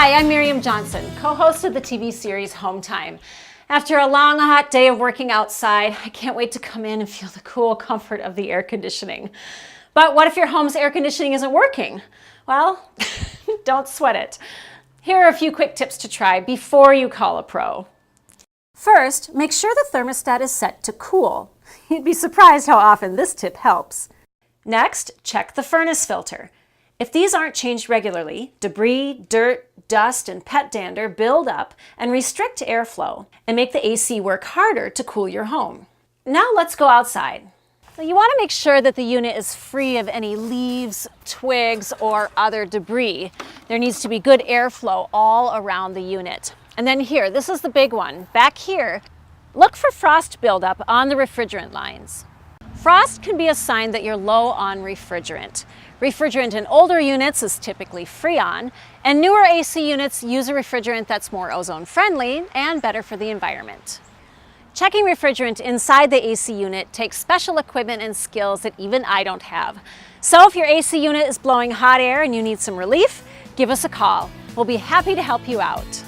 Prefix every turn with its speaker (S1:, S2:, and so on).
S1: Hi, I'm Miriam Johnson, co-host of the TV series Home Time. After a long, hot day of working outside, I can't wait to come in and feel the cool comfort of the air conditioning. But what if your home's air conditioning isn't working? Well, don't sweat it. Here are a few quick tips to try before you call a pro. First, make sure the thermostat is set to cool. You'd be surprised how often this tip helps. Next, check the furnace filter. If these aren't changed regularly, debris, dirt, dust, and pet dander build up and restrict airflow and make the AC work harder to cool your home. Now let's go outside. You want to make sure that the unit is free of any leaves, twigs, or other debris. There needs to be good airflow all around the unit. And then here, this is the big one. Back here, look for frost buildup on the refrigerant lines. Frost can be a sign that you're low on refrigerant. Refrigerant in older units is typically Freon, and newer AC units use a refrigerant that's more ozone-friendly and better for the environment. Checking refrigerant inside the AC unit takes special equipment and skills that even I don't have. So if your AC unit is blowing hot air and you need some relief, give us a call. We'll be happy to help you out.